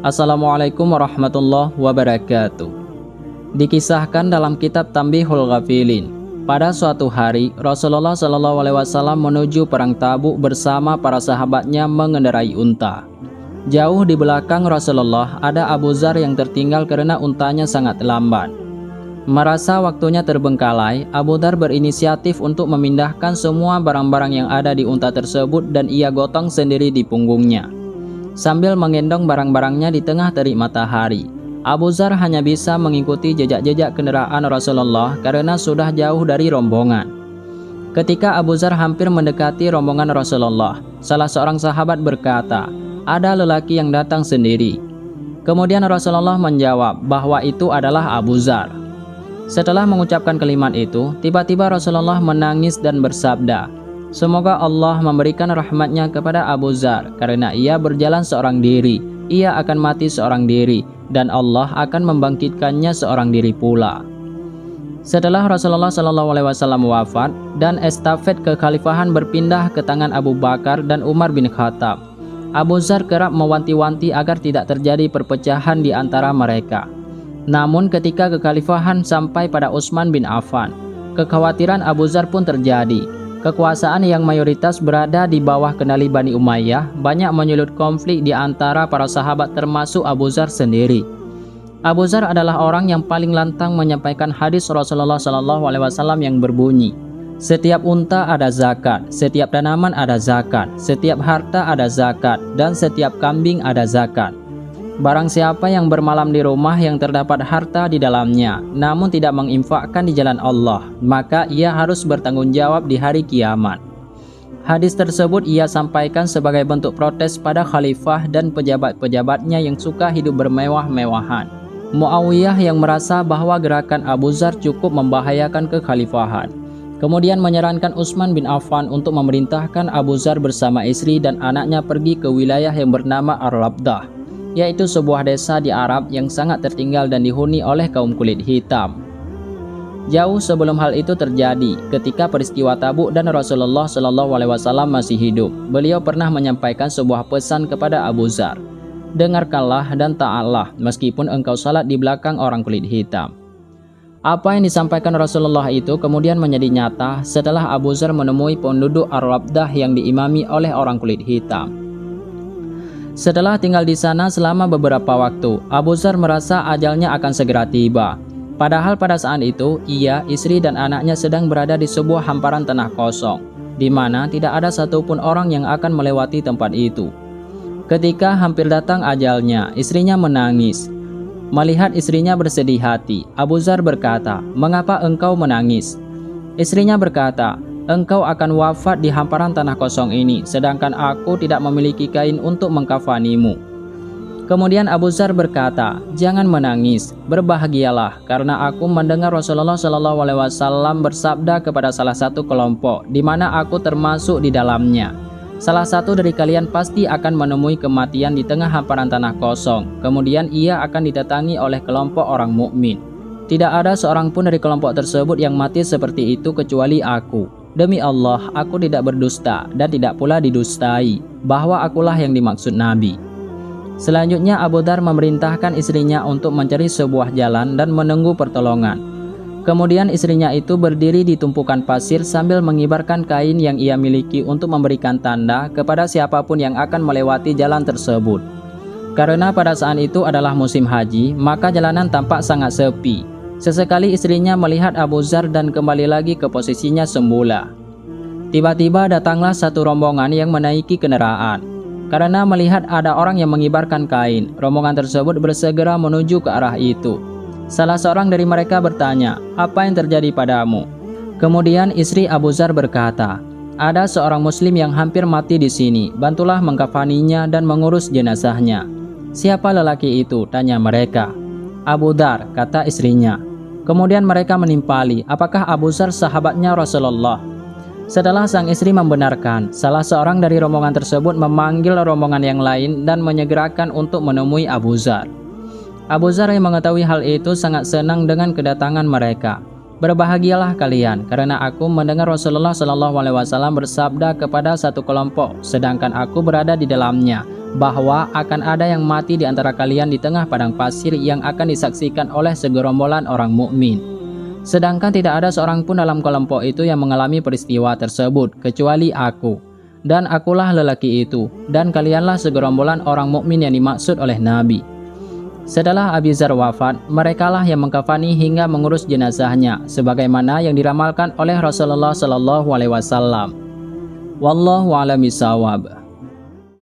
Assalamualaikum warahmatullahi wabarakatuh. Dikisahkan dalam kitab Tanbihul Ghafilin, pada suatu hari Rasulullah SAW menuju perang Tabuk bersama para sahabatnya mengendarai unta. Jauh di belakang Rasulullah ada Abu Dzar yang tertinggal karena untanya sangat lamban. Merasa waktunya terbengkalai, Abu Dzar berinisiatif untuk memindahkan semua barang-barang yang ada di unta tersebut dan ia gotong sendiri di punggungnya. Sambil menggendong barang-barangnya di tengah terik matahari, Abu Dzar hanya bisa mengikuti jejak-jejak kendaraan Rasulullah karena sudah jauh dari rombongan. Ketika Abu Dzar hampir mendekati rombongan Rasulullah, salah seorang sahabat berkata, "Ada lelaki yang datang sendiri." Kemudian Rasulullah menjawab bahwa itu adalah Abu Dzar. Setelah mengucapkan kalimat itu, tiba-tiba Rasulullah menangis dan bersabda, "Semoga Allah memberikan rahmatnya kepada Abu Dzar karena ia berjalan seorang diri, ia akan mati seorang diri, dan Allah akan membangkitkannya seorang diri pula." Setelah Rasulullah SAW wafat dan estafet kekhalifahan berpindah ke tangan Abu Bakar dan Umar bin Khattab, Abu Dzar kerap mewanti-wanti agar tidak terjadi perpecahan di antara mereka. Namun ketika kekhalifahan sampai pada Utsman bin Affan, kekhawatiran Abu Dzar pun terjadi. Kekuasaan yang mayoritas berada di bawah kendali Bani Umayyah banyak menyulut konflik di antara para sahabat termasuk Abu Dzar sendiri. Abu Dzar adalah orang yang paling lantang menyampaikan hadis Rasulullah SAW yang berbunyi, "Setiap unta ada zakat, setiap tanaman ada zakat, setiap harta ada zakat, dan setiap kambing ada zakat. Barang siapa yang bermalam di rumah yang terdapat harta di dalamnya, namun tidak menginfakkan di jalan Allah, maka ia harus bertanggung jawab di hari kiamat." Hadis tersebut ia sampaikan sebagai bentuk protes pada khalifah dan pejabat-pejabatnya yang suka hidup bermewah-mewahan. Muawiyah yang merasa bahwa gerakan Abu Dzar cukup membahayakan kekhalifahan, kemudian menyarankan Utsman bin Affan untuk memerintahkan Abu Dzar bersama istri dan anaknya pergi ke wilayah yang bernama Ar-Rabdah, yaitu sebuah desa di Arab yang sangat tertinggal dan dihuni oleh kaum kulit hitam. Jauh sebelum hal itu terjadi, ketika peristiwa Tabuk dan Rasulullah SAW masih hidup, beliau pernah menyampaikan sebuah pesan kepada Abu Dzar, "Dengarkanlah dan taatlah meskipun engkau salat di belakang orang kulit hitam." Apa yang disampaikan Rasulullah itu kemudian menjadi nyata setelah Abu Dzar menemui penduduk Ar-Rabdah yang diimami oleh orang kulit hitam. Setelah tinggal di sana selama beberapa waktu, Abu Dzar merasa ajalnya akan segera tiba. Padahal pada saat itu, ia, istri dan anaknya sedang berada di sebuah hamparan tanah kosong, di mana tidak ada satupun orang yang akan melewati tempat itu. Ketika hampir datang ajalnya, istrinya menangis. Melihat istrinya bersedih hati, Abu Dzar berkata, "Mengapa engkau menangis?" Istrinya berkata, "Engkau akan wafat di hamparan tanah kosong ini, sedangkan aku tidak memiliki kain untuk mengkafanimu." Kemudian Abu Dzar berkata, "Jangan menangis, berbahagialah, karena aku mendengar Rasulullah SAW bersabda kepada salah satu kelompok, di mana aku termasuk di dalamnya. Salah satu dari kalian pasti akan menemui kematian di tengah hamparan tanah kosong, kemudian ia akan didatangi oleh kelompok orang mukmin. Tidak ada seorang pun dari kelompok tersebut yang mati seperti itu kecuali aku. Demi Allah, aku tidak berdusta dan tidak pula didustai, bahwa akulah yang dimaksud Nabi." Selanjutnya Abu Dzar memerintahkan istrinya untuk mencari sebuah jalan dan menunggu pertolongan. Kemudian istrinya itu berdiri di tumpukan pasir sambil mengibarkan kain yang ia miliki untuk memberikan tanda kepada siapapun yang akan melewati jalan tersebut. Karena pada saat itu adalah musim haji, maka jalanan tampak sangat sepi. Sesekali istrinya melihat Abu Dzar dan kembali lagi ke posisinya semula. Tiba-tiba datanglah satu rombongan yang menaiki kendaraan. Karena melihat ada orang yang mengibarkan kain, rombongan tersebut bersegera menuju ke arah itu. Salah seorang dari mereka bertanya, "Apa yang terjadi padamu?" Kemudian istri Abu Dzar berkata, "Ada seorang muslim yang hampir mati di sini, bantulah mengkafaninya dan mengurus jenazahnya." "Siapa lelaki itu?" tanya mereka. "Abu Dzar," kata istrinya. Kemudian mereka menimpali, "Apakah Abu Dzar sahabatnya Rasulullah?" Setelah sang istri membenarkan, salah seorang dari rombongan tersebut memanggil rombongan yang lain dan menyegerakan untuk menemui Abu Dzar. Abu Dzar yang mengetahui hal itu sangat senang dengan kedatangan mereka. Berbahagialah kalian, karena aku mendengar Rasulullah SAW bersabda kepada satu kelompok, sedangkan aku berada di dalamnya, bahwa akan ada yang mati di antara kalian di tengah padang pasir yang akan disaksikan oleh segerombolan orang mukmin. Sedangkan tidak ada seorang pun dalam kelompok itu yang mengalami peristiwa tersebut, kecuali aku. Dan akulah lelaki itu, dan kalianlah segerombolan orang mukmin yang dimaksud oleh Nabi. Setelah Abi Dzar wafat, merekalah yang mengkafani hingga mengurus jenazahnya, sebagaimana yang diramalkan oleh Rasulullah SAW. Wallahu a'lam bishawab.